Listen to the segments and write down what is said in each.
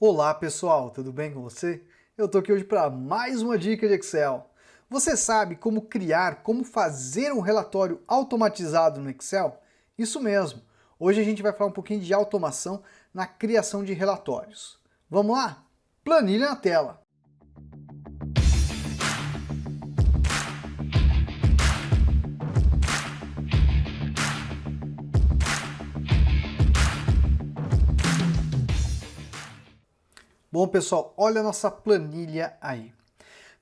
Olá pessoal, tudo bem com você? Eu tô aqui hoje para mais uma dica de Excel. Você sabe como criar, como fazer um relatório automatizado no Excel? Isso mesmo. Hoje a gente vai falar um pouquinho de automação na criação de relatórios. Vamos lá? Planilha na tela. Bom pessoal, olha a nossa planilha aí.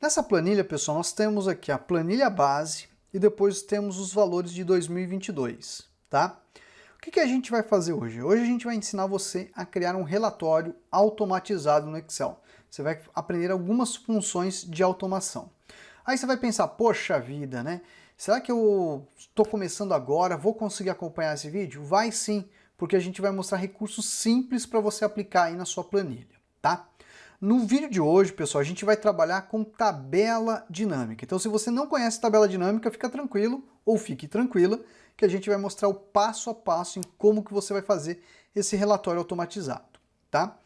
Nessa planilha, pessoal, nós temos aqui a planilha base e depois temos os valores de 2022, tá? O que a gente vai fazer hoje? Hoje a gente vai ensinar você a criar um relatório automatizado no Excel. Você vai aprender algumas funções de automação. Aí você vai pensar, poxa vida, né? Será que eu estou começando agora, vou conseguir acompanhar esse vídeo? Vai sim, porque a gente vai mostrar recursos simples para você aplicar aí na sua planilha, tá? No vídeo de hoje, pessoal, a gente vai trabalhar com tabela dinâmica. Então, se você não conhece tabela dinâmica, fica tranquilo, ou fique tranquila, que a gente vai mostrar o passo a passo em como que você vai fazer esse relatório automatizado, tá?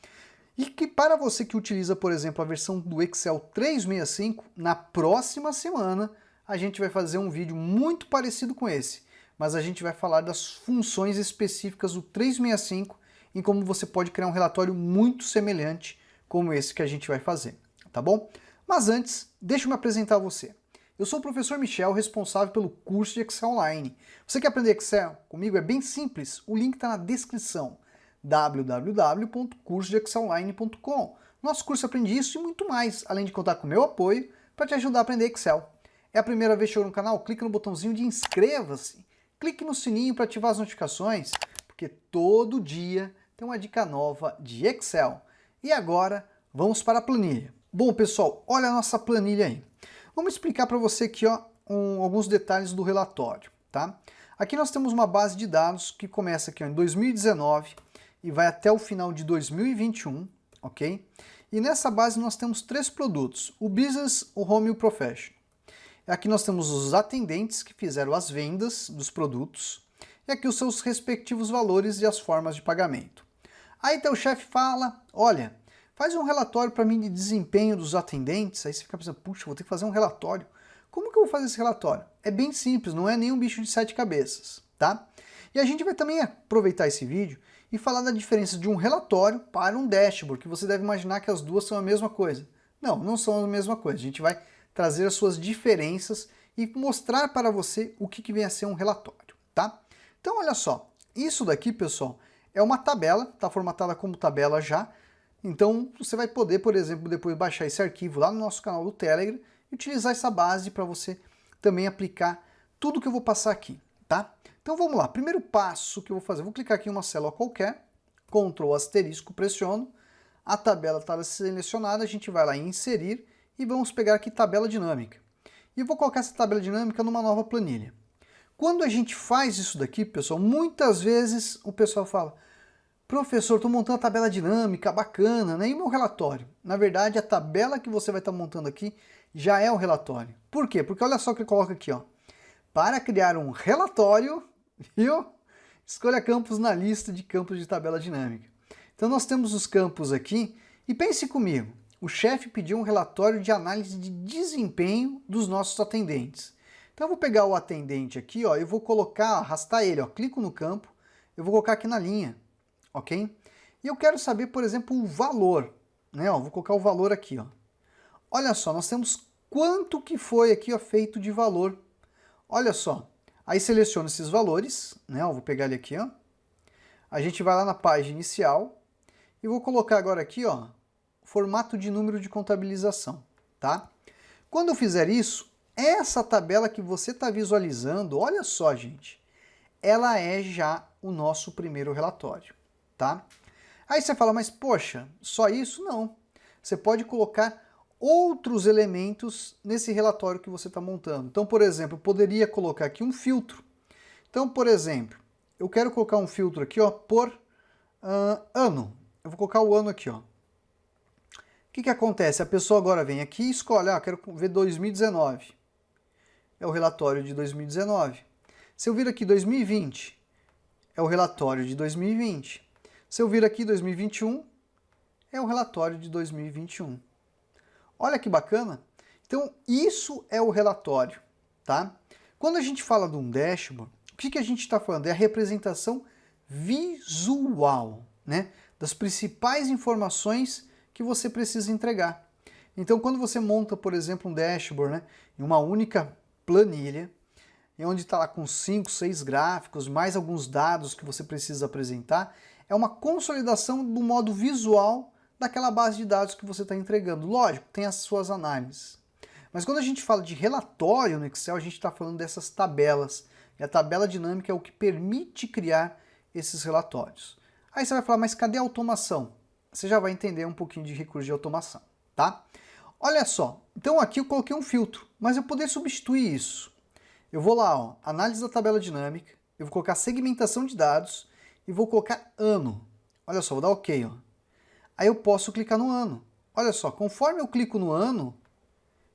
E que para você que utiliza, por exemplo, a versão do Excel 365, na próxima semana a gente vai fazer um vídeo muito parecido com esse, mas a gente vai falar das funções específicas do 365 e como você pode criar um relatório muito semelhante como esse que a gente vai fazer, tá bom? Mas antes, deixa eu me apresentar a você. Eu sou o professor Michel, responsável pelo curso de Excel Online. Você quer aprender Excel comigo? É bem simples, o link está na descrição, www.cursodeexcelonline.com. Nosso curso aprende isso e muito mais, além de contar com o meu apoio para te ajudar a aprender Excel. É a primeira vez que chegou no canal? Clica no botãozinho de inscreva-se, clique no sininho para ativar as notificações, porque todo dia tem uma dica nova de Excel. E agora, vamos para a planilha. Bom, pessoal, olha a nossa planilha aí. Vamos explicar para você aqui ó, alguns detalhes do relatório, tá? Aqui nós temos uma base de dados que começa aqui ó, em 2019 e vai até o final de 2021, ok? E nessa base nós temos três produtos, o Business, o Home e o Professional. Aqui nós temos os atendentes que fizeram as vendas dos produtos e aqui os seus respectivos valores e as formas de pagamento. Aí teu chefe fala, olha, faz um relatório para mim de desempenho dos atendentes. Aí você fica pensando, puxa, vou ter que fazer um relatório. Como que eu vou fazer esse relatório? É bem simples, não é nenhum bicho de sete cabeças, tá? E a gente vai também aproveitar esse vídeo e falar da diferença de um relatório para um dashboard, que você deve imaginar que as duas são a mesma coisa. Não, não são a mesma coisa. A gente vai trazer as suas diferenças e mostrar para você o que vem a ser um relatório, tá? Então olha só, isso daqui, pessoal, é uma tabela, está formatada como tabela já, então você vai poder, por exemplo, depois baixar esse arquivo lá no nosso canal do Telegram e utilizar essa base para você também aplicar tudo que eu vou passar aqui, tá? Então vamos lá, primeiro passo que eu vou fazer, eu vou clicar aqui em uma célula qualquer, Ctrl asterisco, pressiono, a tabela está selecionada, a gente vai lá em inserir e vamos pegar aqui tabela dinâmica. E vou colocar essa tabela dinâmica numa nova planilha. Quando a gente faz isso daqui, pessoal, muitas vezes o pessoal fala, professor, estou montando uma tabela dinâmica, bacana, né? E o meu relatório? Na verdade, a tabela que você vai estar montando aqui já é o relatório. Por quê? Porque olha só o que ele coloca aqui, ó. Para criar um relatório, viu? Escolha campos na lista de campos de tabela dinâmica. Então nós temos os campos aqui, e pense comigo, o chefe pediu um relatório de análise de desempenho dos nossos atendentes. Então eu vou pegar o atendente aqui, ó, eu vou colocar, arrastar ele, ó, clico no campo, eu vou colocar aqui na linha, ok? E eu quero saber, por exemplo, o valor, né? Ó, vou colocar o valor aqui, ó. Olha só, nós temos quanto que foi aqui, ó, feito de valor. Olha só, aí seleciono esses valores, né? Ó, vou pegar ele aqui, ó. A gente vai lá na página inicial e vou colocar agora aqui, ó, formato de número de contabilização, tá? Quando eu fizer isso, essa tabela que você está visualizando, olha só, gente, ela é já o nosso primeiro relatório, tá? Aí você fala, mas poxa, só isso? Não. Você pode colocar outros elementos nesse relatório que você está montando. Então, por exemplo, eu poderia colocar aqui um filtro. Então, por exemplo, eu quero colocar um filtro aqui, ó, por ano. Eu vou colocar o ano aqui, ó. O que acontece? A pessoa agora vem aqui e escolhe, ah, quero ver 2019. É o relatório de 2019. Se eu vir aqui 2020, é o relatório de 2020. Se eu vir aqui 2021, é o relatório de 2021. Olha que bacana! Então, isso é o relatório, tá? Quando a gente fala de um dashboard, o que a gente está falando? É a representação visual, né? Das principais informações que você precisa entregar. Então, quando você monta, por exemplo, um dashboard, né, em uma única planilha, onde está lá com 5, 6 gráficos, mais alguns dados que você precisa apresentar, é uma consolidação do modo visual daquela base de dados que você está entregando. Lógico, tem as suas análises. Mas quando a gente fala de relatório no Excel, a gente está falando dessas tabelas. E a tabela dinâmica é o que permite criar esses relatórios. Aí você vai falar, mas cadê a automação? Você já vai entender um pouquinho de recurso de automação, tá? Olha só, então aqui eu coloquei um filtro, mas eu poderia substituir isso. Eu vou lá, ó, análise da tabela dinâmica, eu vou colocar segmentação de dados e vou colocar ano. Olha só, vou dar OK, ó. Aí eu posso clicar no ano. Olha só, conforme eu clico no ano,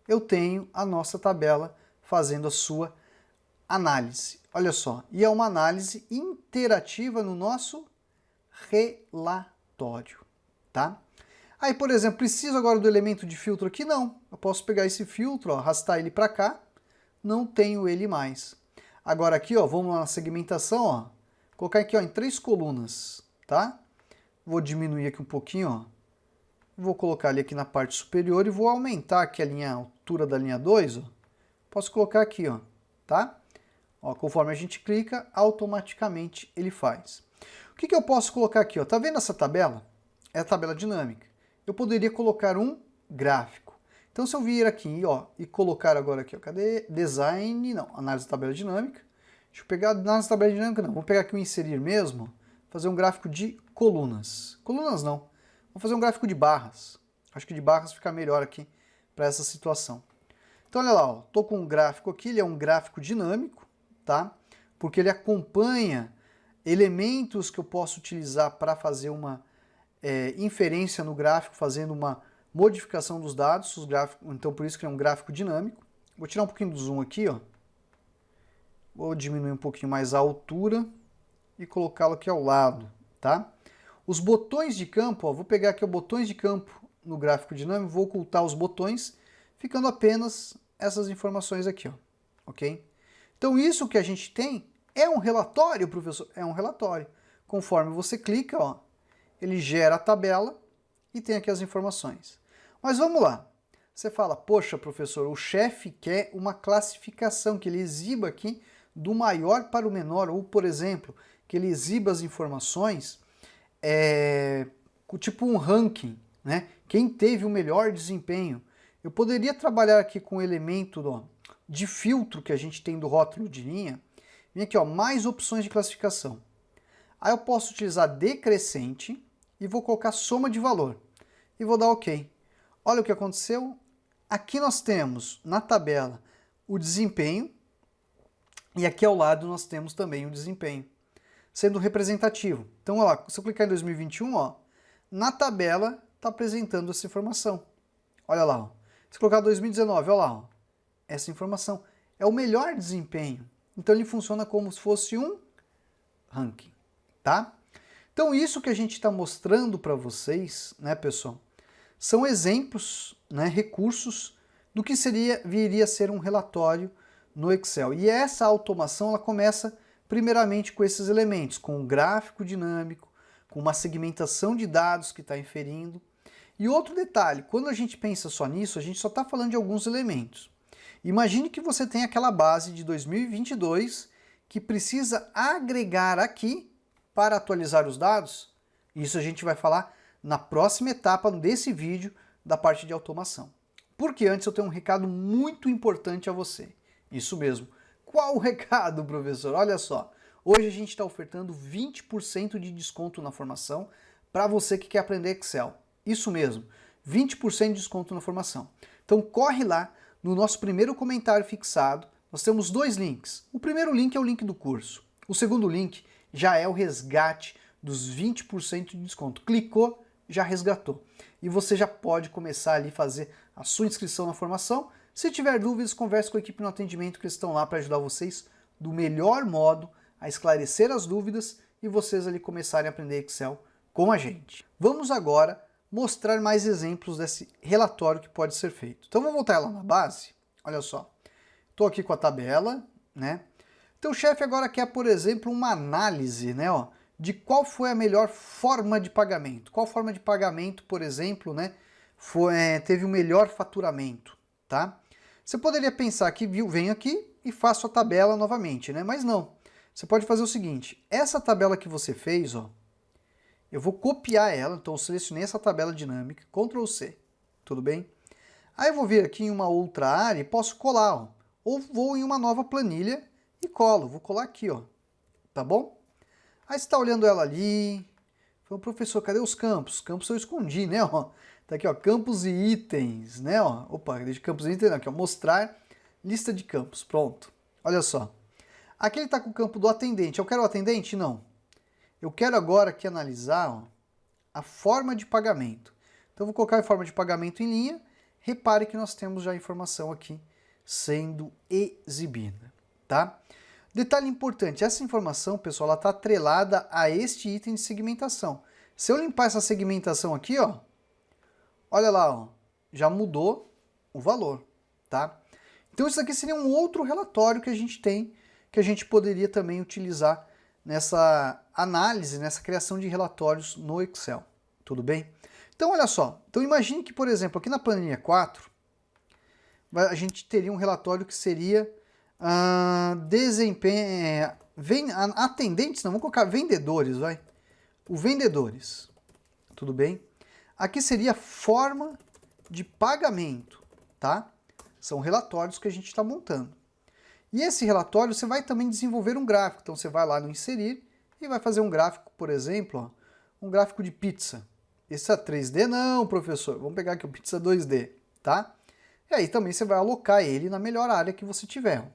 eu tenho a nossa tabela fazendo a sua análise. Olha só, e é uma análise interativa no nosso relatório, tá? Aí, por exemplo, preciso agora do elemento de filtro aqui? Não. Eu posso pegar esse filtro, ó, arrastar ele para cá, não tenho ele mais. Agora aqui, ó, vamos lá na segmentação, ó, colocar aqui, ó, em 3 colunas, tá? Vou diminuir aqui um pouquinho, ó. Vou colocar ali aqui na parte superior e vou aumentar aqui a altura da linha 2, ó. Posso colocar aqui, ó, tá? Ó, conforme a gente clica, automaticamente ele faz. O que eu posso colocar aqui, ó? Tá vendo essa tabela? É a tabela dinâmica. Eu poderia colocar um gráfico. Então, se eu vir aqui, ó, e colocar agora aqui, ó, cadê? Design, não, análise da tabela dinâmica. Deixa eu pegar análise da tabela dinâmica, não. Vou pegar aqui o inserir mesmo, fazer um gráfico de colunas. Colunas não. Vou fazer um gráfico de barras. Acho que de barras fica melhor aqui para essa situação. Então, olha lá, ó, tô com um gráfico aqui, ele é um gráfico dinâmico, tá? Porque ele acompanha elementos que eu posso utilizar para fazer uma inferência no gráfico, fazendo uma modificação dos dados, os gráficos, então por isso que é um gráfico dinâmico. Vou tirar um pouquinho do zoom aqui, ó. Vou diminuir um pouquinho mais a altura e colocá-lo aqui ao lado, tá? Os botões de campo, ó, vou pegar aqui os botões de campo no gráfico dinâmico, vou ocultar os botões, ficando apenas essas informações aqui, ó, ok? Então isso que a gente tem é um relatório, professor, é um relatório. Conforme você clica, ó, ele gera a tabela e tem aqui as informações. Mas vamos lá. Você fala, poxa, professor, o chefe quer uma classificação, que ele exiba aqui do maior para o menor, ou, por exemplo, que ele exiba as informações tipo um ranking, né? Quem teve o melhor desempenho. Eu poderia trabalhar aqui com o elemento de filtro que a gente tem do rótulo de linha. Vem aqui, ó, mais opções de classificação. Aí eu posso utilizar decrescente e vou colocar soma de valor. E vou dar OK. Olha o que aconteceu. Aqui nós temos na tabela o desempenho e aqui ao lado nós temos também o desempenho, sendo representativo. Então, olha lá, se eu clicar em 2021, ó, na tabela está apresentando essa informação. Olha lá, ó. Se eu colocar 2019, olha lá, ó, essa informação é o melhor desempenho. Então ele funciona como se fosse um ranking, tá? Então isso que a gente está mostrando para vocês, né, pessoal, são exemplos, né, recursos do que viria a ser um relatório no Excel. E essa automação ela começa primeiramente com esses elementos, com um gráfico dinâmico, com uma segmentação de dados que está inferindo. E outro detalhe, quando a gente pensa só nisso, a gente só está falando de alguns elementos. Imagine que você tem aquela base de 2022 que precisa agregar aqui para atualizar os dados. Isso a gente vai falar na próxima etapa desse vídeo da parte de automação. Porque antes eu tenho um recado muito importante a você. Isso mesmo. Qual o recado, professor? Olha só, hoje a gente está ofertando 20% de desconto na formação para você que quer aprender Excel. Isso mesmo, 20% de desconto na formação. Então corre lá, no nosso primeiro comentário fixado, nós temos 2 links. O primeiro link é o link do curso. O segundo link já é o resgate dos 20% de desconto. Clicou, já resgatou. E você já pode começar ali a fazer a sua inscrição na formação. Se tiver dúvidas, converse com a equipe no atendimento que estão lá para ajudar vocês do melhor modo a esclarecer as dúvidas e vocês ali começarem a aprender Excel com a gente. Vamos agora mostrar mais exemplos desse relatório que pode ser feito. Então vamos voltar lá na base. Olha só, estou aqui com a tabela, né? Então o chefe agora quer, por exemplo, uma análise, né, ó, de qual foi a melhor forma de pagamento. Qual forma de pagamento, por exemplo, né, teve o melhor faturamento, tá? Você poderia pensar que venho aqui e faço a tabela novamente, né? Mas não. Você pode fazer o seguinte, essa tabela que você fez, ó, eu vou copiar ela, então eu selecionei essa tabela dinâmica, Ctrl C, tudo bem? Aí eu vou vir aqui em uma outra área e posso colar, ó, ou vou em uma nova planilha e colo, vou colar aqui, ó, tá bom? Aí você está olhando ela ali, falou, professor, cadê os campos? Os campos eu escondi, né, ó, tá aqui, ó, campos e itens, né, ó, opa, deixa campos e itens, não, aqui, ó, mostrar lista de campos, pronto, olha só. Aqui ele está com o campo do atendente, eu quero o atendente? Não. Eu quero agora aqui analisar, ó, a forma de pagamento. Então eu vou colocar a forma de pagamento em linha. Repare que nós temos já a informação aqui sendo exibida, tá? Detalhe importante, essa informação, pessoal, ela está atrelada a este item de segmentação. Se eu limpar essa segmentação aqui, ó, olha lá, ó, já mudou o valor, tá? Então isso aqui seria um outro relatório que a gente tem, que a gente poderia também utilizar nessa análise, nessa criação de relatórios no Excel, tudo bem? Então olha só, então imagine que, por exemplo, aqui na planilha 4, a gente teria um relatório que seria desempenho, atendentes, não, vamos colocar vendedores, vai, o vendedores, tudo bem? Aqui seria forma de pagamento, tá? São relatórios que a gente está montando. E esse relatório você vai também desenvolver um gráfico. Então você vai lá no inserir e vai fazer um gráfico, por exemplo, ó, um gráfico de pizza. Esse é 3D? Não, professor. Vamos pegar aqui o pizza 2D, tá? E aí também você vai alocar ele na melhor área que você tiver.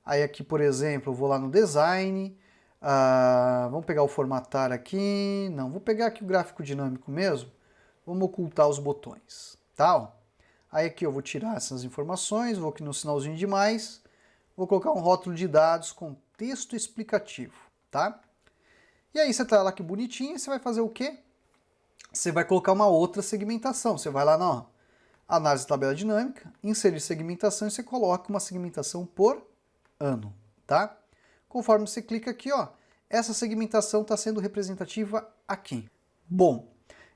Aí aqui, por exemplo, eu vou lá no design. Vamos pegar o formatar aqui. Não, vou pegar aqui o gráfico dinâmico mesmo. Vamos ocultar os botões, tá? Ó. Aí aqui eu vou tirar essas informações, vou aqui no sinalzinho de mais. Vou colocar um rótulo de dados com texto explicativo, tá? E aí você tá lá que bonitinho, você vai fazer o quê? Você vai colocar uma outra segmentação. Você vai lá na análise de tabela dinâmica, inserir segmentação e você coloca uma segmentação por ano, tá? Conforme você clica aqui, ó, essa segmentação está sendo representativa aqui. Bom,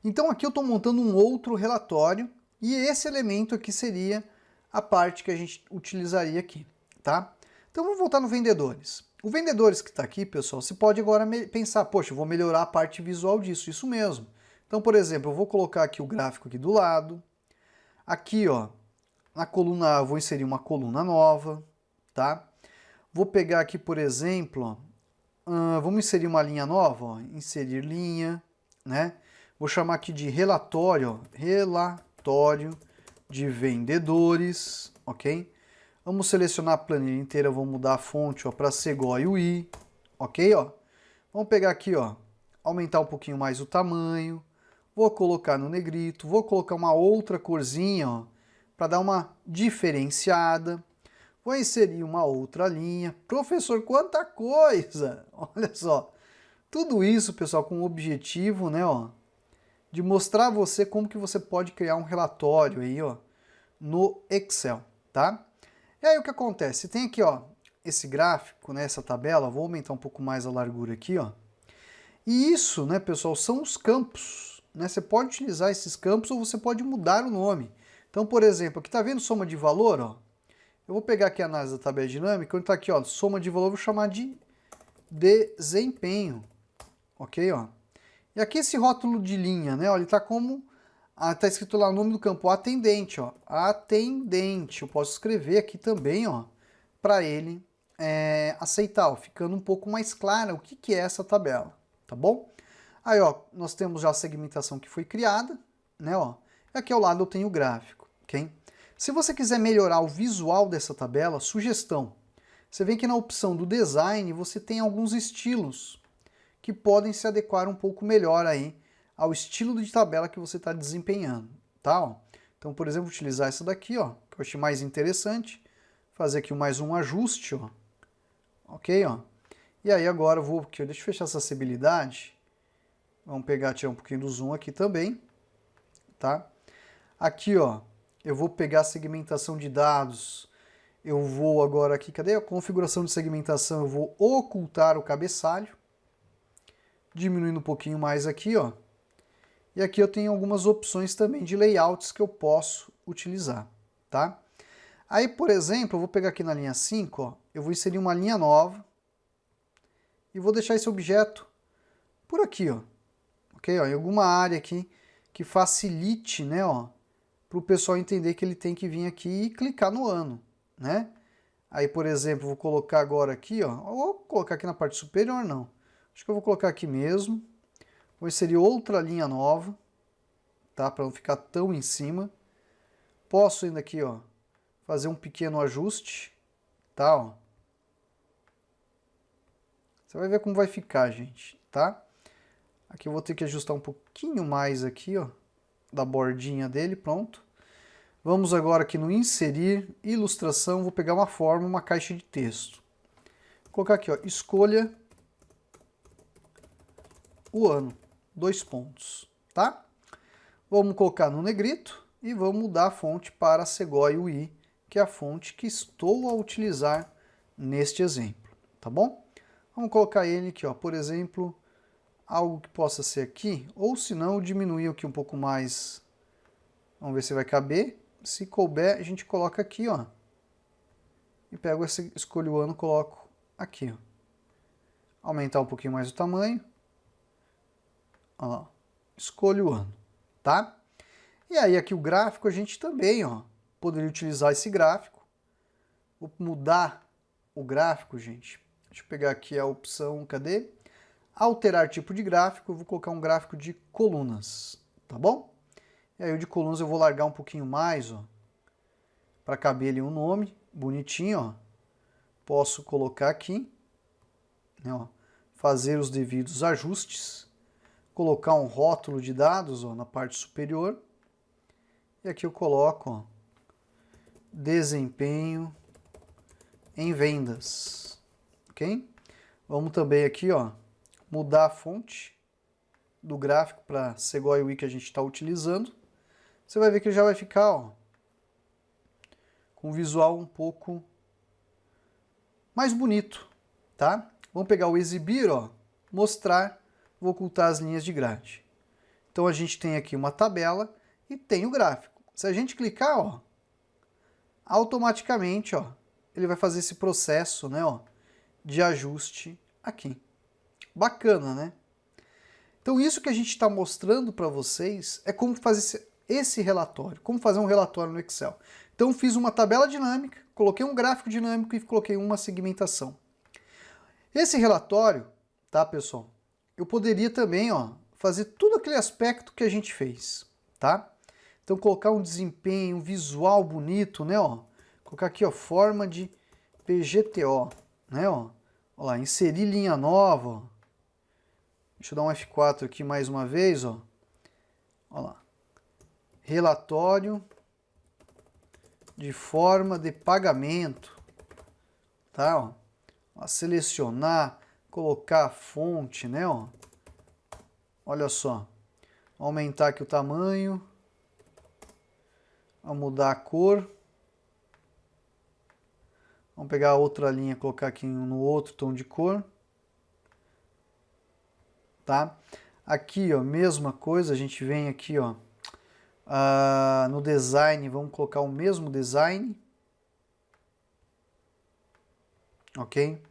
então aqui eu estou montando um outro relatório e esse elemento aqui seria a parte que a gente utilizaria aqui. Tá? Então vamos voltar no vendedores. O vendedores que está aqui, pessoal, você pode agora pensar, poxa, eu vou melhorar a parte visual disso, isso mesmo. Então, por exemplo, eu vou colocar aqui o gráfico aqui do lado. Aqui, ó, na coluna A eu vou inserir uma coluna nova, tá? Vou pegar aqui, por exemplo, vamos inserir uma linha nova, ó, inserir linha, né? Vou chamar aqui de relatório, ó, relatório de vendedores, ok? Vamos selecionar a planilha inteira, vou mudar a fonte para Segoia UI, ok? Ó. Vamos pegar aqui, ó, aumentar um pouquinho mais o tamanho, vou colocar no negrito, vou colocar uma outra corzinha para dar uma diferenciada, vou inserir uma outra linha. Professor, quanta coisa! Olha só, tudo isso, pessoal, com o objetivo, né, ó, de mostrar a você como que você pode criar um relatório aí, ó, no Excel, tá? E aí o que acontece? Tem aqui, ó, esse gráfico, né, essa tabela, vou aumentar um pouco mais a largura aqui, ó. E isso, né, pessoal, são os campos, né? Você pode utilizar esses campos ou você pode mudar o nome. Então, por exemplo, aqui tá vendo soma de valor, ó? Eu vou pegar aqui a análise da tabela dinâmica, onde tá aqui, ó, soma de valor, eu vou chamar de desempenho, ok, ó? E aqui esse rótulo de linha, né, ó, ele tá como... tá escrito lá o nome do campo, atendente, ó, atendente. Eu posso escrever aqui também, ó, para ele aceitar, ó, ficando um pouco mais clara o que é essa tabela, tá bom? Aí, ó, nós temos já a segmentação que foi criada, né, ó, e aqui ao lado eu tenho o gráfico, ok? Se você quiser melhorar o visual dessa tabela, sugestão, você vem aqui na opção do design, você tem alguns estilos que podem se adequar um pouco melhor aí ao estilo de tabela que você está desempenhando, tá? Ó. Então, por exemplo, utilizar essa daqui, ó, que eu achei mais interessante, fazer aqui mais um ajuste, ó, ok, ó. E aí agora eu vou aqui, deixa eu fechar essa acessibilidade, vamos pegar, tirar um pouquinho do zoom aqui também, tá? Aqui, ó, eu vou pegar a segmentação de dados, eu vou agora aqui, cadê a configuração de segmentação? Eu vou ocultar o cabeçalho, diminuindo um pouquinho mais aqui, ó. E aqui eu tenho algumas opções também de layouts que eu posso utilizar, tá? Aí, por exemplo, eu vou pegar aqui na linha 5, ó, eu vou inserir uma linha nova e vou deixar esse objeto por aqui, ó. Ok? Ó, em alguma área aqui que facilite, né, ó, para o pessoal entender que ele tem que vir aqui e clicar no ano, né? Aí, por exemplo, vou colocar agora aqui, ó, vou colocar aqui na parte superior, não. Acho que eu vou colocar aqui mesmo. Vou inserir outra linha nova, tá? Para não ficar tão em cima. Posso ainda aqui, ó, fazer um pequeno ajuste, tá? Ó. Você vai ver como vai ficar, gente, tá? Aqui eu vou ter que ajustar um pouquinho mais aqui, ó, da bordinha dele, pronto. Vamos agora aqui no inserir, ilustração, vou pegar uma forma, uma caixa de texto. Vou colocar aqui, ó, escolha o ano, 2 pontos, tá? Vamos colocar no negrito e vamos mudar a fonte para Segoia UI, que é a fonte que estou a utilizar neste exemplo, tá bom? Vamos colocar ele aqui, ó, por exemplo, algo que possa ser aqui, ou se não, diminuir aqui um pouco mais. Vamos ver se vai caber. Se couber, a gente coloca aqui, ó. E pego esse, escolho o ano, coloco aqui, ó. Aumentar um pouquinho mais o tamanho. Olha lá, escolho o ano, tá? E aí aqui o gráfico a gente também, ó, poderia utilizar esse gráfico. Vou mudar o gráfico, gente. Deixa eu pegar aqui a opção, cadê? Alterar tipo de gráfico, eu vou colocar um gráfico de colunas, tá bom? E aí o de colunas eu vou largar um pouquinho mais, ó, para caber ali um nome, bonitinho, ó. Posso colocar aqui, né, ó, fazer os devidos ajustes, colocar um rótulo de dados, ó, na parte superior. E aqui eu coloco, ó, desempenho em vendas, ok? Vamos também aqui, ó, mudar a fonte do gráfico para Segoia UI que a gente está utilizando. Você vai ver que ele já vai ficar, ó, com um visual um pouco mais bonito, tá? Vamos pegar o exibir, ó, mostrar, vou ocultar as linhas de grade. Então a gente tem aqui uma tabela e tem o gráfico. Se a gente clicar, ó, automaticamente, ó, ele vai fazer esse processo, né, ó, de ajuste aqui. Bacana, né? Então isso que a gente está mostrando para vocês é como fazer esse relatório, como fazer um relatório no Excel. Então fiz uma tabela dinâmica, coloquei um gráfico dinâmico e coloquei uma segmentação. Esse relatório, tá, pessoal? Eu poderia também, ó, fazer tudo aquele aspecto que a gente fez, tá? Então colocar um desempenho, um visual bonito, né, ó? Colocar aqui, ó, forma de PGTO, né, ó? Olha lá, inserir linha nova, ó. Deixa eu dar um F4 aqui mais uma vez, ó. Olha lá. Relatório de forma de pagamento, tá, ó? Ó, selecionar, colocar a fonte, né, ó. Olha só. Aumentar aqui o tamanho. Vamos mudar a cor. Vamos pegar a outra linha, colocar aqui no outro tom de cor. Tá? Aqui, ó, mesma coisa, a gente vem aqui, ó, no design, vamos colocar o mesmo design. Ok?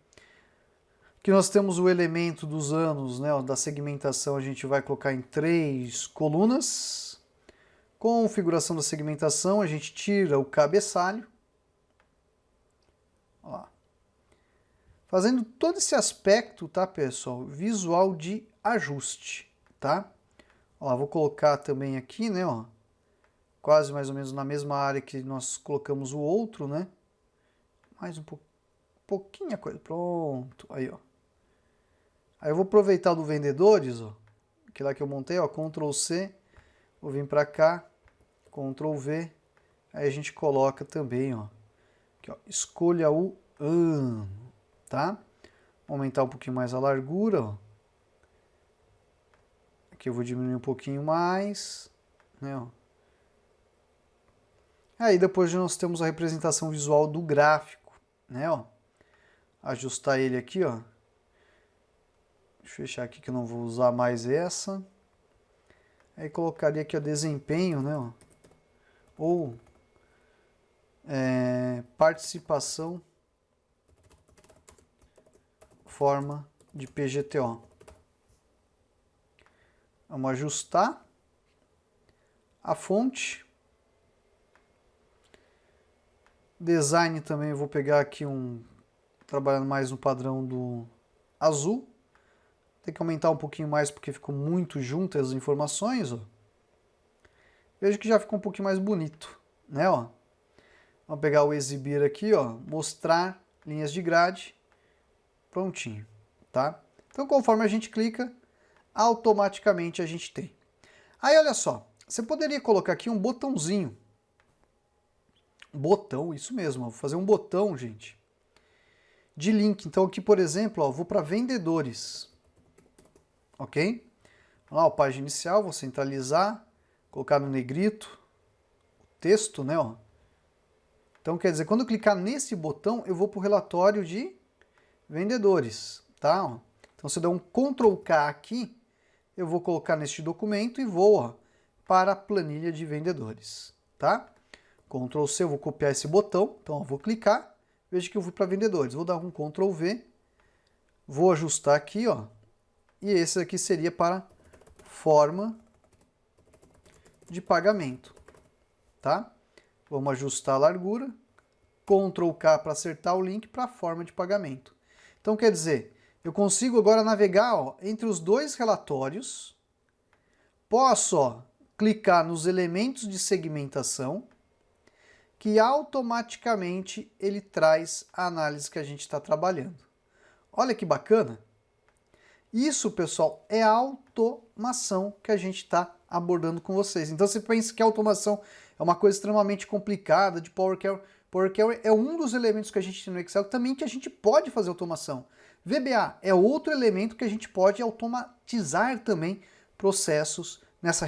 Aqui nós temos o elemento dos anos, né, ó, da segmentação, a gente vai colocar em 3 colunas. Configuração da segmentação, a gente tira o cabeçalho. Ó lá. Fazendo todo esse aspecto, tá, pessoal? Visual de ajuste, tá? Ó lá, vou colocar também aqui, né, ó, quase mais ou menos na mesma área que nós colocamos o outro, né? Mais um pouquinho a coisa. Pronto, aí, ó. Aí eu vou aproveitar do vendedores, ó, que lá que eu montei, ó, Ctrl C, vou vir para cá, Ctrl V, aí a gente coloca também, ó, aqui, ó, escolha o ano, tá? Vou aumentar um pouquinho mais a largura, ó. Aqui eu vou diminuir um pouquinho mais, né, ó. Aí depois nós temos a representação visual do gráfico, né, ó. Ajustar ele aqui, ó. Deixa eu fechar aqui que eu não vou usar mais essa. Aí colocaria aqui o desempenho, né, ó. Ou participação, forma de PGTO. Vamos ajustar a fonte. Design também eu vou pegar aqui trabalhando mais no padrão do azul. Tem que aumentar um pouquinho mais porque ficou muito junto as informações, ó. Veja que já ficou um pouquinho mais bonito, né, ó. Vamos pegar o exibir aqui, ó, mostrar linhas de grade. Prontinho, tá? Então conforme a gente clica, automaticamente a gente tem. Aí olha só, você poderia colocar aqui um botãozinho. Botão, isso mesmo, vou fazer um botão, gente, de link. Então aqui, por exemplo, ó, vou para vendedores, ok? Vamos lá, ó, página inicial, vou centralizar, colocar no negrito, o texto, né, ó. Então quer dizer, quando eu clicar nesse botão, eu vou para o relatório de vendedores, tá? Ó. Então se eu der um Ctrl K aqui, eu vou colocar neste documento e vou, ó, para a planilha de vendedores, tá? Ctrl C, eu vou copiar esse botão, então eu vou clicar, veja que eu fui para vendedores, vou dar um Ctrl V, vou ajustar aqui, ó, e esse aqui seria para forma de pagamento, tá? Vamos ajustar a largura, Ctrl K para acertar o link para a forma de pagamento. Então quer dizer, eu consigo agora navegar, ó, entre os dois relatórios, posso, ó, clicar nos elementos de segmentação, que automaticamente ele traz a análise que a gente está trabalhando. Olha que bacana! Isso, pessoal, é a automação que a gente está abordando com vocês. Então você pensa que a automação é uma coisa extremamente complicada de Power Query. Power Query é um dos elementos que a gente tem no Excel também que a gente pode fazer automação. VBA é outro elemento que a gente pode automatizar também processos nessa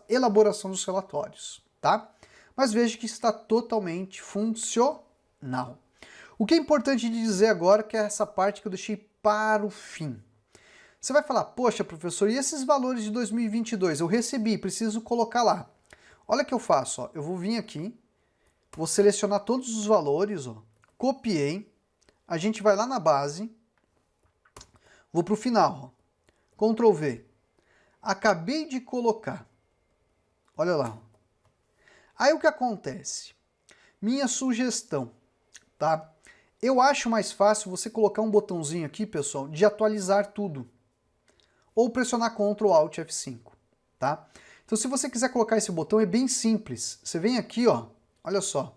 elaboração dos relatórios, tá? Mas veja que está totalmente funcional. O que é importante de dizer agora, que é essa parte que eu deixei para o fim. Você vai falar, poxa, professor, e esses valores de 2022? Eu recebi, preciso colocar lá. Olha o que eu faço, ó. Eu vou vir aqui, vou selecionar todos os valores, ó, copiei, a gente vai lá na base, vou para o final, ó, Ctrl V. Acabei de colocar, olha lá. Aí o que acontece? Minha sugestão, tá? Eu acho mais fácil você colocar um botãozinho aqui, pessoal, de atualizar tudo. Ou pressionar Ctrl Alt F5, tá? Então se você quiser colocar esse botão, é bem simples. Você vem aqui, ó, olha só,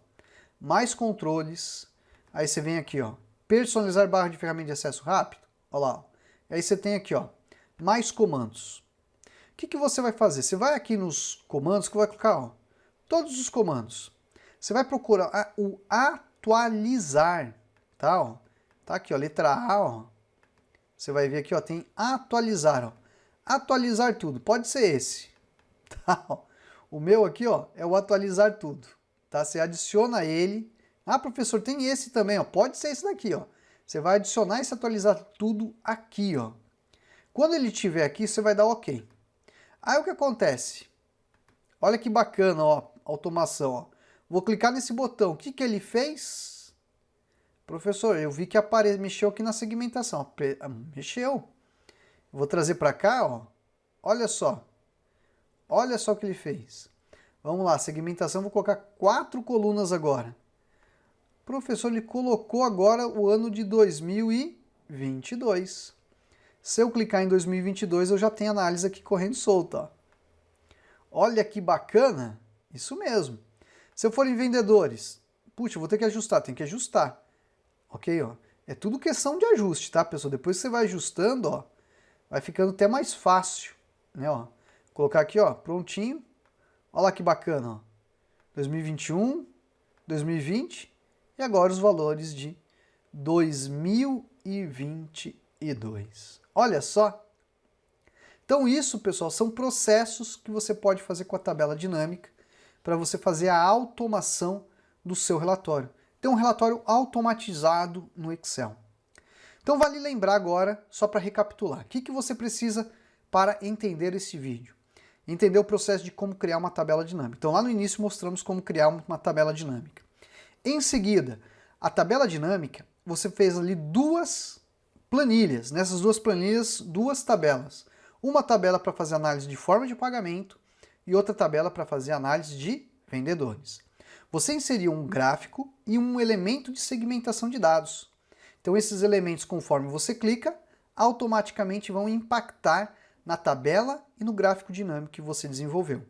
mais controles, aí você vem aqui, ó, personalizar barra de ferramenta de acesso rápido, olha lá, ó. Aí você tem aqui, ó, mais comandos. O que você vai fazer? Você vai aqui nos comandos que vai colocar, ó, todos os comandos. Você vai procurar o atualizar, tá? Ó. Tá aqui, ó, letra A, ó. Você vai ver aqui, ó, tem atualizar, ó. Atualizar tudo, pode ser esse, tá? Ó. O meu aqui, ó, é o atualizar tudo, tá? Você adiciona ele. Ah, professor, tem esse também, ó. Pode ser esse daqui, ó. Você vai adicionar esse atualizar tudo aqui, ó. Quando ele estiver aqui, você vai dar OK. Aí o que acontece? Olha que bacana, ó, automação, ó. Vou clicar nesse botão. O que ele fez? Professor, eu vi que mexeu aqui na segmentação. Mexeu. Vou trazer para cá, ó. Olha só. Olha só o que ele fez. Vamos lá, segmentação, vou colocar 4 colunas agora. Professor, ele colocou agora o ano de 2022. Se eu clicar em 2022, eu já tenho análise aqui correndo solta, ó. Olha que bacana. Isso mesmo. Se eu for em vendedores, puxa, eu vou ter que ajustar, tem que ajustar. Ok, ó. É tudo questão de ajuste, tá, pessoal? Depois que você vai ajustando, ó, vai ficando até mais fácil, né, ó. Colocar aqui, ó, prontinho. Olha lá que bacana, ó. 2021, 2020 e agora os valores de 2022. Olha só. Então isso, pessoal, são processos que você pode fazer com a tabela dinâmica para você fazer a automação do seu relatório. Ter um relatório automatizado no Excel. Então vale lembrar agora, só para recapitular, o que você precisa para entender esse vídeo. Entender o processo de como criar uma tabela dinâmica. Então lá no início mostramos como criar uma tabela dinâmica. Em seguida, a tabela dinâmica, você fez ali duas planilhas. Nessas duas planilhas, duas tabelas. Uma tabela para fazer análise de forma de pagamento e outra tabela para fazer análise de vendedores. Você inseriu um gráfico e um elemento de segmentação de dados. Então esses elementos, conforme você clica, automaticamente vão impactar na tabela e no gráfico dinâmico que você desenvolveu.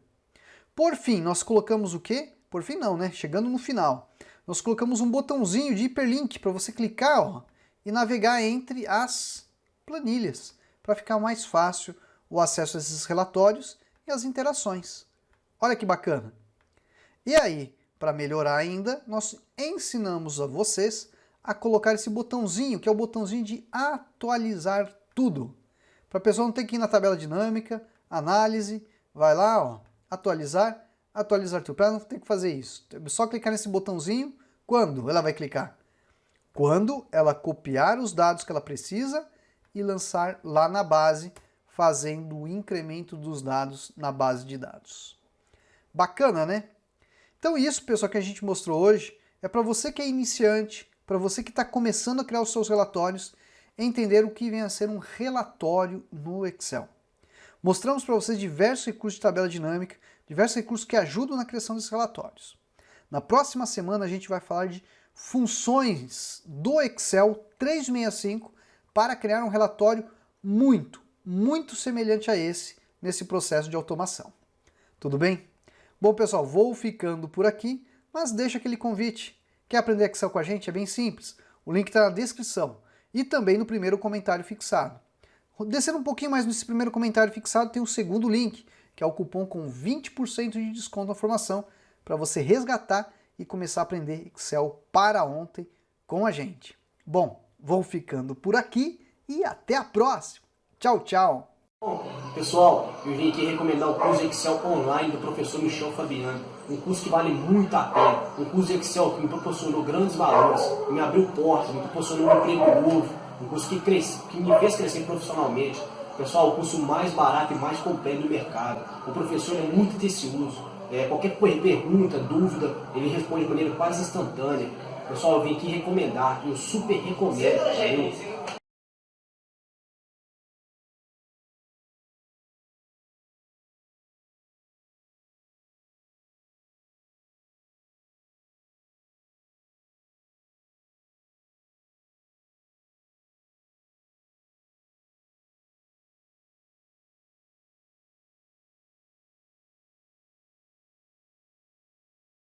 Por fim, nós colocamos o quê? Por fim não, né? Chegando no final. Nós colocamos um botãozinho de hiperlink para você clicar, ó, e navegar entre as planilhas, para ficar mais fácil o acesso a esses relatórios e as interações. Olha que bacana! E aí, para melhorar ainda, nós ensinamos a vocês a colocar esse botãozinho, que é o botãozinho de atualizar tudo. Para a pessoa não ter que ir na tabela dinâmica, análise, vai lá, ó, atualizar tudo. Para ela não ter que fazer isso. É só clicar nesse botãozinho. Quando ela vai clicar? Quando ela copiar os dados que ela precisa e lançar lá na base, fazendo o incremento dos dados na base de dados. Bacana, né? Então isso, pessoal, que a gente mostrou hoje é para você que é iniciante, para você que está começando a criar os seus relatórios, entender o que vem a ser um relatório no Excel. Mostramos para vocês diversos recursos de tabela dinâmica, diversos recursos que ajudam na criação desses relatórios. Na próxima semana a gente vai falar de funções do Excel 365 para criar um relatório muito semelhante a esse nesse processo de automação. Tudo bem? Bom, pessoal, vou ficando por aqui, mas deixa aquele convite. Quer aprender Excel com a gente? É bem simples. O link está na descrição e também no primeiro comentário fixado. Descendo um pouquinho mais nesse primeiro comentário fixado, tem o segundo link, que é o cupom com 20% de desconto na formação, para você resgatar e começar a aprender Excel para ontem com a gente. Bom, vou ficando por aqui e até a próxima. Tchau, tchau! Bom, pessoal, eu vim aqui recomendar o curso Excel online do professor Michel Fabiano. Um curso que vale muito a pena. Um curso de Excel que me proporcionou grandes valores, me abriu portas, me proporcionou um emprego novo. Um curso que me fez crescer profissionalmente. Pessoal, o curso mais barato e mais completo do mercado. O professor é muito atencioso. Qualquer pergunta, dúvida, ele responde de maneira quase instantânea. Pessoal, eu vim aqui recomendar, eu super recomendo.